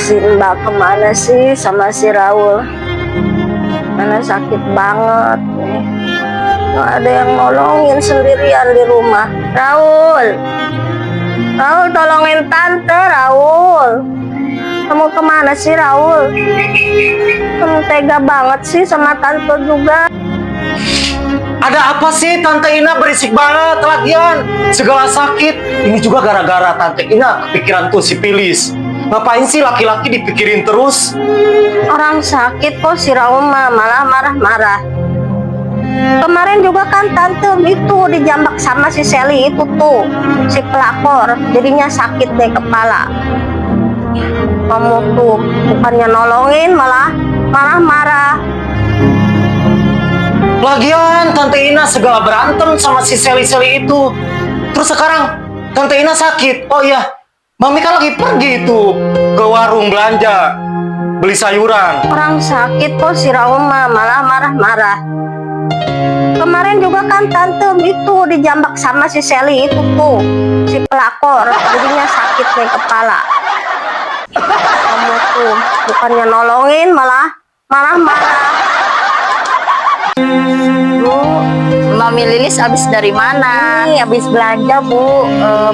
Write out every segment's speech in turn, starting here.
Si Mbak kemana sih sama si Raul? Mana sakit banget nih. Nggak ada yang nolongin, sendirian di rumah. Raul, Raul tolongin tante, Raul. Kamu kemana sih, Raul? Kamu tega banget sih sama tante juga. Ada apa sih Tante Ina berisik banget lagian? Segala sakit. Ini juga gara-gara Tante Ina kepikiran tuh si Pilis. Ngapain sih laki-laki dipikirin terus? Orang sakit kok si Raul malah marah-marah. Kemarin juga kan tante itu dijambak sama si Sally itu tuh, si pelakor. Jadinya sakit deh kepala. Kamu tuh bukannya nolongin malah marah-marah. Lagian Tante Ina segala berantem sama si Sally itu. Terus sekarang Tante Ina sakit. Oh iya, Mami kan lagi pergi tuh ke warung belanja beli sayuran. Orang sakit kok si Raul malah marah-marah. Kemarin juga kan tante itu dijambak sama si Sally itu tuh, si pelakor. Jadinya sakit deh kepala. Kamu tuh bukannya nolongin malah marah-marah. Bu, Mami Lilis habis dari mana? Ini habis belanja, Bu.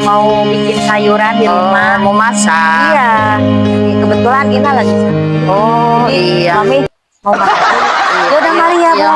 Mau bikin sayuran di rumah. Mau masak? Iya. Kebetulan Ina lagi. Oh iya. Mami mau masak. Ya udah mari ya, Bu.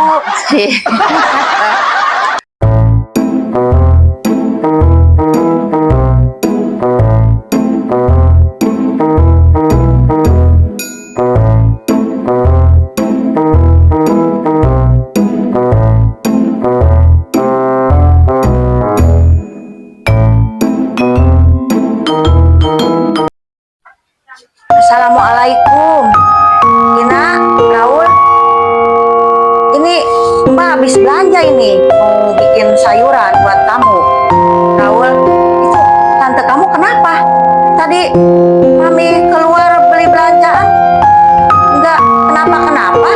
Assalamualaikum, Ina, Raul. Ini Mbak habis belanja ini, mau bikin sayuran buat kamu. Raul, itu tante kamu kenapa? Tadi Mami keluar beli belanjaan, enggak kenapa-kenapa.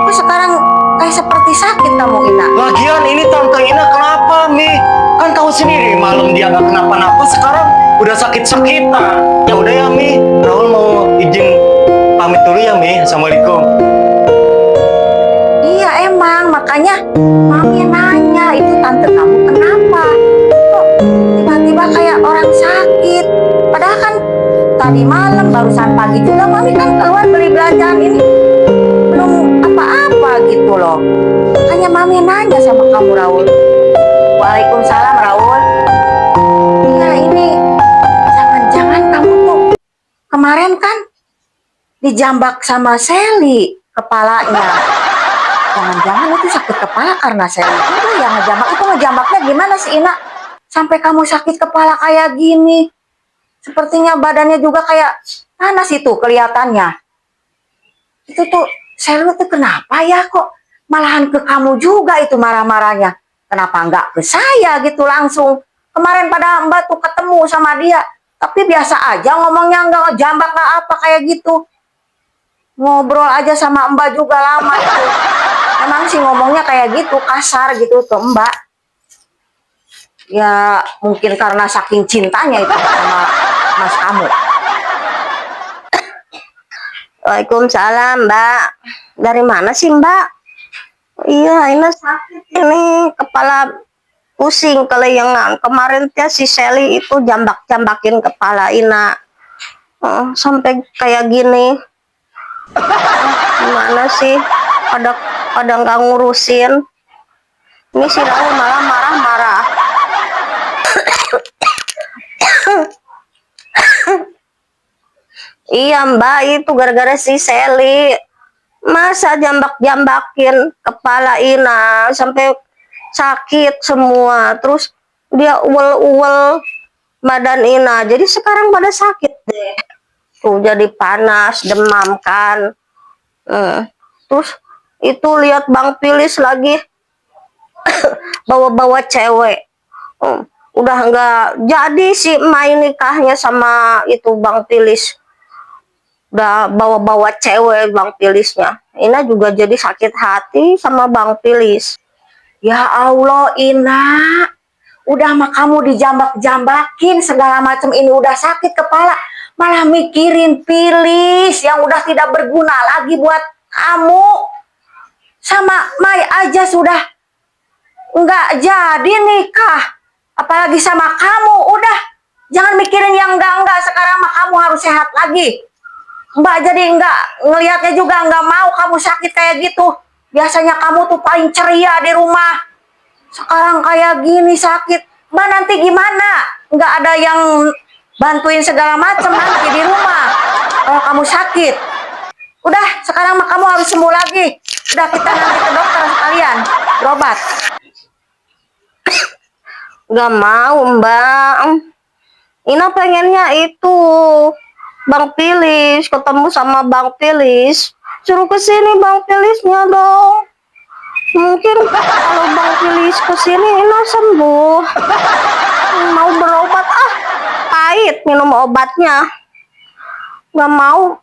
Kok sekarang kayak seperti sakit kamu, Ina? Lagian ini Tante Ina kenapa, Mi? Kan tahu sendiri malam dia nggak kenapa-napa, sekarang udah sakit-sakitan. Ya udah ya, Mi. Raul mau izin pamit dulu ya, Mi. Assalamualaikum. Iya emang, makanya Mami nanya itu tante kamu kenapa? Kok tiba-tiba kayak orang sakit? Padahal kan tadi malam, barusan pagi juga Mami kan keluar beli belanjaan ini. Belum apa-apa gitu loh. Makanya Mami nanya sama kamu, Raul. Waalaikumsalam, Raul. Iya ini, jangan-jangan kamu tuh kemarin kan dijambak sama Sally kepalanya. Jangan-jangan itu sakit kepala karena Sally juga yang ngejambak. Itu ngejambaknya gimana sih, Ina? Sampai kamu sakit kepala kayak gini. Sepertinya badannya juga kayak panas itu kelihatannya. Itu tuh Sally tuh kenapa ya kok malahan ke kamu juga itu marah-marahnya? Kenapa nggak ke saya gitu langsung? Kemarin pada Mbak tuh ketemu sama dia, tapi biasa aja ngomongnya, nggak ngejambak nggak apa kayak gitu. Ngobrol aja sama Mbak juga lama itu. Emang sih ngomongnya kayak gitu, kasar gitu tuh Mbak. Ya mungkin karena saking cintanya itu sama Mas kamu. Waalaikumsalam, Mbak. Dari mana sih, Mbak? Iya, ini sakit ini, kepala pusing, kelayangan. Kemarin teh si Sally itu jambak-jambakin kepala Ina. Sampai kayak gini. Gimana sih? Pada nggak ngurusin. Ini si Raul malah marah-marah. Iya Mbak, itu gara-gara si Sally. Masa jambak-jambakin kepala Ina sampai sakit semua. Terus dia uwel-uwel badan Ina. Jadi sekarang pada sakit deh. Tuh jadi panas, demam kan. Terus itu lihat Bang Pilis lagi bawa-bawa cewek. Udah nggak jadi sih main nikahnya sama itu Bang Pilis. Udah bawa-bawa cewek Bang Pilisnya. Ina juga jadi sakit hati sama Bang Pilis. Ya Allah, Ina. Udah mah kamu dijambak-jambakin segala macam ini, udah sakit kepala. malah mikirin Pilis yang udah tidak berguna lagi buat kamu. Sama Mai aja sudah nggak jadi nikah, apalagi sama kamu. Udah, jangan mikirin yang enggak-enggak. Sekarang mah kamu harus sehat lagi. Mbak jadi enggak ngelihatnya juga nggak mau kamu sakit kayak gitu. Biasanya kamu tuh paling ceria di rumah. Sekarang kayak gini sakit, Mbak nanti gimana? Nggak ada yang bantuin segala macam nanti di rumah kalau kamu sakit. Udah, sekarang mah kamu harus sembuh lagi. Udah, kita nanti ke dokter sekalian berobat. Gak mau, Mbak. Ina pengennya itu Bang Pilis, ketemu sama Bang Pilis. Suruh ke sini Bang Pilisnya dong. Mungkin kalau Bang Pilis ke sini Ina sembuh. Mau berobat pahit minum obatnya. Gak mau.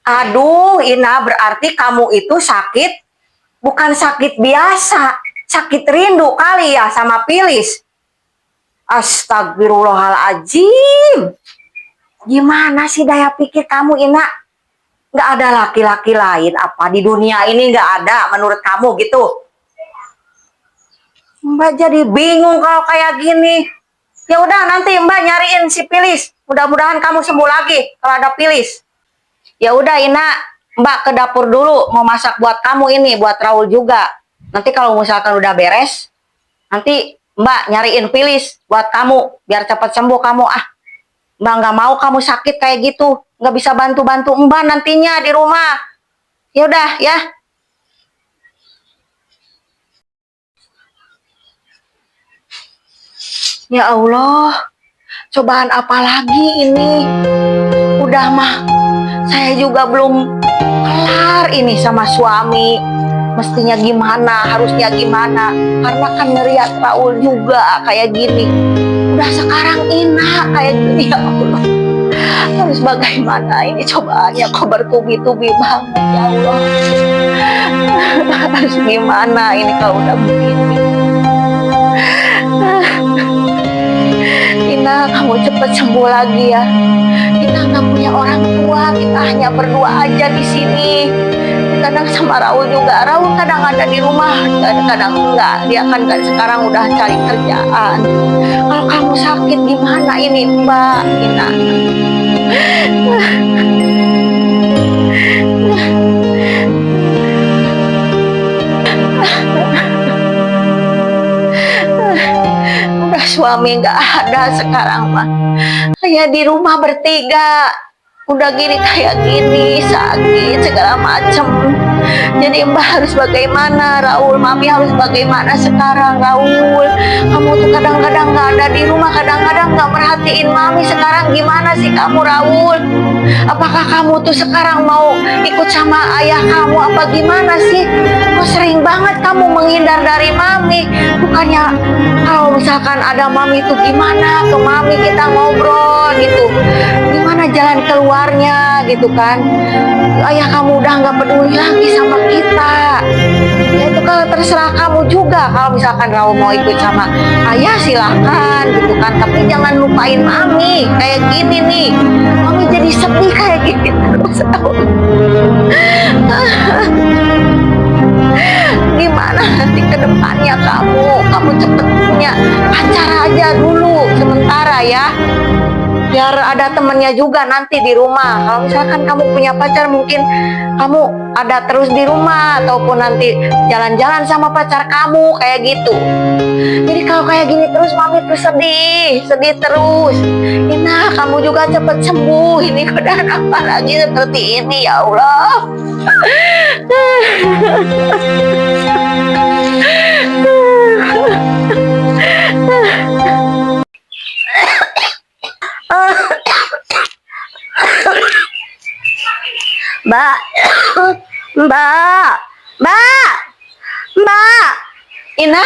Aduh, Ina, berarti kamu itu sakit, bukan sakit biasa, sakit rindu kali ya sama Pilis. Astagfirullahaladzim. Gimana sih daya pikir kamu, Ina? Nggak ada laki-laki lain apa di dunia ini, nggak ada menurut kamu gitu? Mbak jadi bingung kalau kayak gini. Ya udah, nanti Mbak nyariin si Pilis. Mudah-mudahan kamu sembuh lagi kalau ada Pilis. Ya udah, Ina, Mbak ke dapur dulu mau masak buat kamu ini, buat Raul juga. Nanti kalau misalkan udah beres, nanti Mbak nyariin Pilis buat kamu biar cepat sembuh kamu. Mbak nggak mau kamu sakit kayak gitu, nggak bisa bantu-bantu Mbak nantinya di rumah. Ya udah ya. Ya Allah, cobaan apa lagi ini? Udah mah, saya juga belum kelar ini sama suami. Mestinya gimana, harusnya gimana. Karena kan ngeliat Raul juga kayak gini. Udah sekarang Ina kayak gini, ya Allah. Harus bagaimana ini cobaannya kok bertubi-tubi banget, ya Allah. Harus gimana ini kalau udah begini. Ina, kamu cepet sembuh lagi ya. Kita nggak punya orang tua, kita hanya berdua aja di sini. Kadang sama Raul juga. Raul kadang ada di rumah, kadang enggak. Dia kan sekarang udah cari kerjaan. Kalau kamu sakit gimana ini, Mbak Ina? Udah suami nggak ada sekarang mah. Kayak di rumah bertiga. Udah gini kayak gini, sakit segala macem. Jadi Mbak harus bagaimana, Raul? Mami harus bagaimana sekarang, Raul? Kamu tuh kadang-kadang nggak ada di rumah, kadang-kadang nggak merhatiin Mami. Sekarang gimana sih kamu, Raul? Apakah kamu tuh sekarang mau ikut sama ayah kamu apa gimana sih? Kok sering banget kamu menghindar dari Mami? Bukannya kalau misalkan ada Mami itu gimana ke Mami kita ngobrol gitu? Gimana jalan keluarnya gitu kan? Ayah kamu udah nggak peduli lagi sama kita. Ya itu kalau terserah kamu juga. Kalau misalkan kamu mau ikut sama ayah silahkan gitu kan. Tapi jangan lupain Mami. Kayak gini nih, Mami jadi sedih kayak gini terus. Gimana nanti ke depannya kamu cepet punya pacar aja dulu sementara ya. Biar ada temennya juga nanti di rumah. Kalau misalkan kamu punya pacar, mungkin kamu ada terus di rumah ataupun nanti jalan-jalan sama pacar kamu kayak gitu. Jadi kalau kayak gini terus Mami terus sedih terus. Ina, kamu juga cepet sembuh. Ini keadaan apa lagi seperti ini, ya Allah. Mbak, Mbak, Mbak, Mbak, Ina,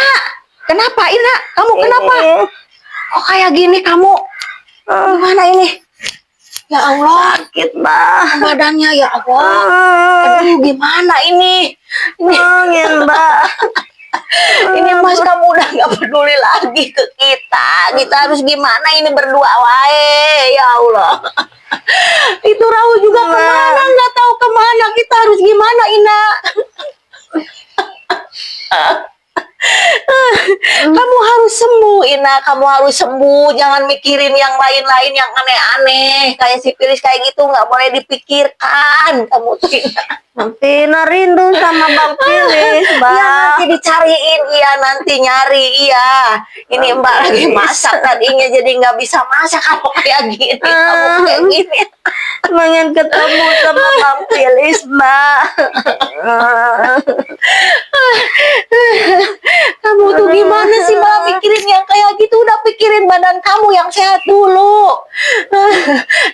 kenapa Ina? Kamu kenapa? Kok kayak gini kamu? Gimana ini? Ya Allah, sakit Mbak. Badannya ya Allah. Aduh, gimana ini? Ini, Mbak. Ini Mas kamu udah nggak peduli lagi ke kita. Kita harus gimana ini berdua wae, ya Allah. Itu Raul juga kemana? Nggak tahu kemana. Kita harus gimana, Ina? Kamu harus sembuh, Ina. Kamu harus sembuh. Jangan mikirin yang lain-lain yang aneh-aneh. Kayak si Pilis kayak gitu nggak boleh dipikirkan. Kamu tuh, Ina. Nanti rindu sama Bang Pilis, Ya Mbak. nanti dicariin, iya nanti nyari, iya. Ini Mbak lagi masak tadinya jadi nggak bisa masak kalau kayak gini. Kamu kayak gini. Pengen ketemu sama Bang Pilis, Mbak. Kamu tuh gimana sih Mbak mikirin yang kayak gitu? Udah pikirin badan kamu yang sehat dulu.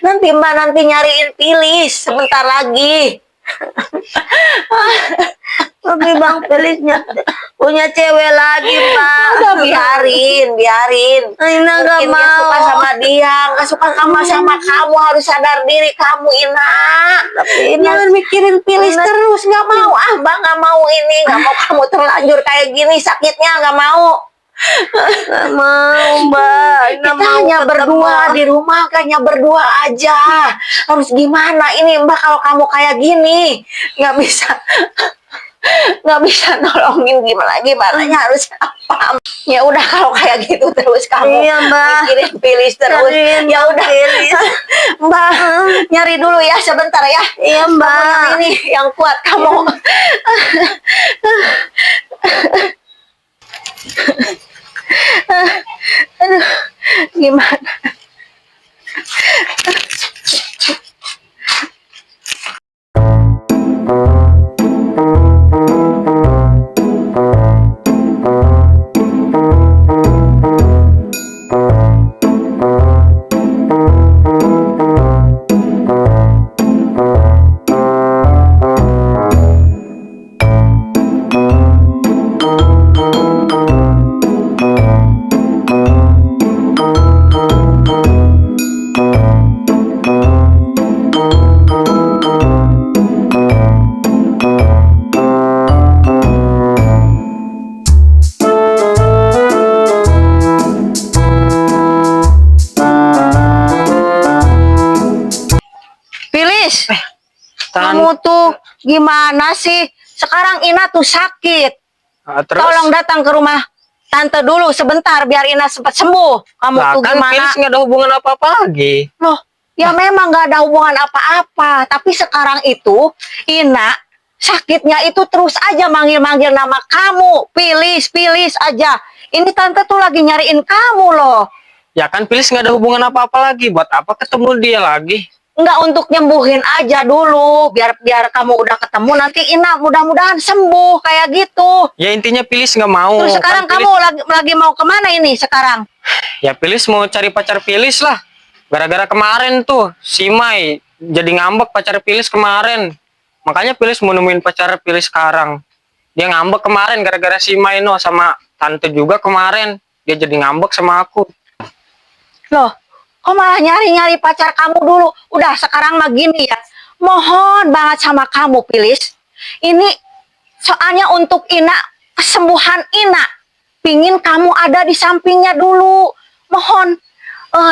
Nanti Mbak nyariin Pilis sebentar lagi. Tapi Bang Pilisnya punya cewek lagi, Mbak. Udah biarin. Ina nggak Mungkin dia suka mau. sama dia, nggak suka sama kamu. Harus sadar diri kamu, Ina. Tapi Ina Jangan mikirin Pilis Ina- terus. Nggak mau, Mbak nggak mau ini. Nggak mau kamu terlanjur kayak gini sakitnya. Nggak mau. nggak mau, Mbak. Ina Kita mau hanya ketemu. berdua di rumah, hanya berdua aja. Harus gimana ini Mbak kalau kamu kayak gini? Nggak bisa nolongin gimana harus apa? Ya udah kalau kayak gitu terus kamu Iya, Mbak. mikirin Pilis terus. Cariin Ya Bang udah Pilis. Mbak nyari dulu ya sebentar ya. Iya, Kamu Mbak. yang ini yang kuat kamu. Aduh, gimana? Pilis, kamu tuh gimana sih? Sekarang Ina tuh sakit. Terus? Tolong datang ke rumah tante dulu sebentar biar Ina sempat sembuh. Kamu Lah, tuh kan gimana? Pilis nggak ada hubungan apa-apa lagi. Loh, ya memang nggak ada hubungan apa-apa. Tapi sekarang itu Ina sakitnya itu terus aja manggil-manggil nama kamu. Pilis aja. Ini tante tuh lagi nyariin kamu loh. Ya kan Pilis nggak ada hubungan apa-apa lagi. Buat apa ketemu dia lagi? Nggak, untuk nyembuhin aja dulu. Biar kamu udah ketemu nanti Ina mudah-mudahan sembuh kayak gitu. Ya intinya Pilis nggak mau. Terus sekarang Kan kamu lagi mau kemana ini sekarang? Ya Pilis mau cari pacar Pilis lah. Gara-gara kemarin tuh si Mai jadi ngambek pacar Pilis kemarin. Makanya Pilis mau nemuin pacar Pilis sekarang. Dia ngambek kemarin gara-gara si Mai no, sama tante juga kemarin. Dia jadi ngambek sama aku. Loh, kok malah nyari-nyari pacar kamu dulu? Udah sekarang mah gini ya. Mohon banget sama kamu, Pilis. Ini soalnya untuk Ina, kesembuhan Ina. Pingin kamu ada di sampingnya dulu. Mohon,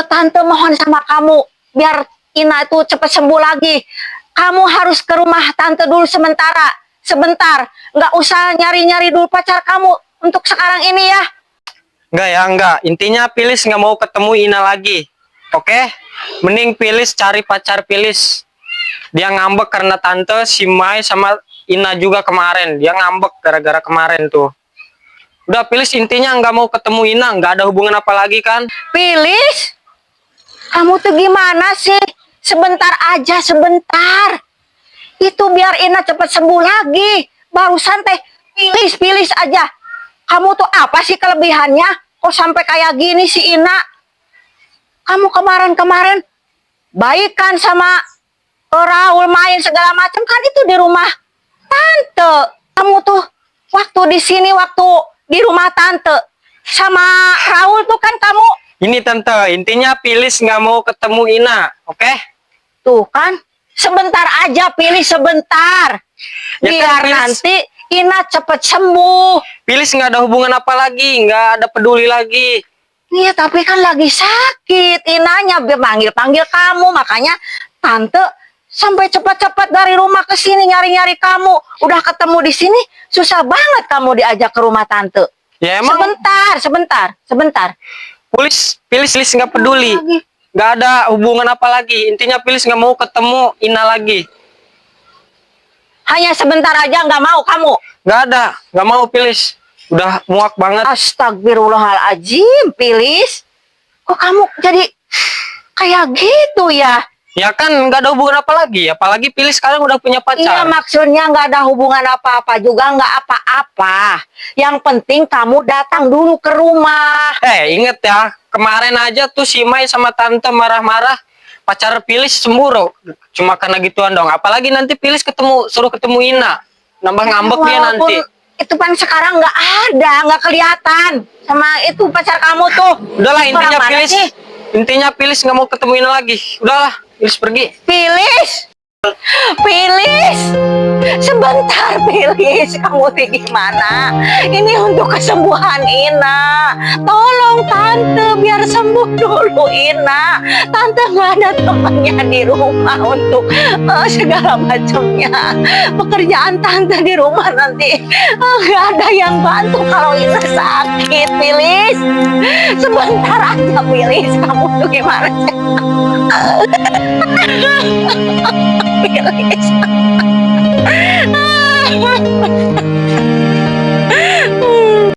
tante mohon sama kamu. Biar Ina itu cepat sembuh lagi. Kamu harus ke rumah tante dulu sebentar. Nggak usah nyari-nyari dulu pacar kamu untuk sekarang ini ya. Enggak. Intinya Pilis nggak mau ketemu Ina lagi. Oke? Mending Pilis cari pacar Pilis. Dia ngambek karena tante, si Mai, sama Ina juga kemarin. Dia ngambek gara-gara kemarin tuh. Udah Pilis intinya nggak mau ketemu Ina. Nggak ada hubungan apa lagi kan? Pilis, kamu tuh gimana sih? Sebentar aja, sebentar. Itu biar Ina cepat sembuh lagi. Barusan teh Pilis aja. Kamu tuh apa sih kelebihannya? Kok sampai kayak gini sih Ina? Kamu kemarin baikan sama Raul main segala macam kan itu di rumah tante. Kamu tuh waktu di sini, waktu di rumah tante sama Raul tuh kan kamu Ini tante, intinya Pilis nggak mau ketemu Ina. Oke? tuh kan sebentar aja, pilih sebentar. Ya kan, Biar Pilis. nanti Ina cepet sembuh. Pilis nggak ada hubungan apa lagi, nggak ada peduli lagi. Iya, tapi kan lagi sakit. Inanya panggil-panggil kamu. Makanya tante sampai cepat-cepat dari rumah ke sini nyari-nyari kamu. Udah ketemu di sini, susah banget kamu diajak ke rumah tante. Ya emang Sebentar. Pilis nggak peduli, Lagi. nggak ada hubungan apa lagi. Intinya Pilis nggak mau ketemu Ina lagi. Hanya sebentar aja nggak mau kamu. Nggak mau Pilis. Udah muak banget. Astagfirullahaladzim, Pilis. Kok kamu jadi kayak gitu ya? Ya kan nggak ada hubungan apa lagi. Apalagi Pilis sekarang udah punya Iya, pacar. maksudnya nggak ada hubungan apa-apa juga, nggak apa-apa. Yang penting kamu datang dulu ke rumah. Inget ya, kemarin aja tuh si Mai sama tante marah-marah. Pacar Pilis cemburu. Cuma karena gituan dong. Apalagi nanti Pilis suruh ketemu Ina. Nambah ngambek dia Walaupun nanti. itu kan sekarang nggak kelihatan sama itu pacar kamu tuh. Udahlah, intinya Orang mana Pilis. sih? Intinya Pilis nggak mau ketemu Ina lagi. Udahlah, Pilis pergi. Pilis, sebentar Pilis, kamu gimana? Ini untuk kesembuhan Ina. Tolong tante biar sembuh dulu Ina. Tante nggak ada temannya di rumah untuk segala macamnya. Pekerjaan tante di rumah nanti nggak ada yang bantu kalau Ina sakit. Pilis, sebentar aja Pilis, kamu tuh gimana sih? Pilis.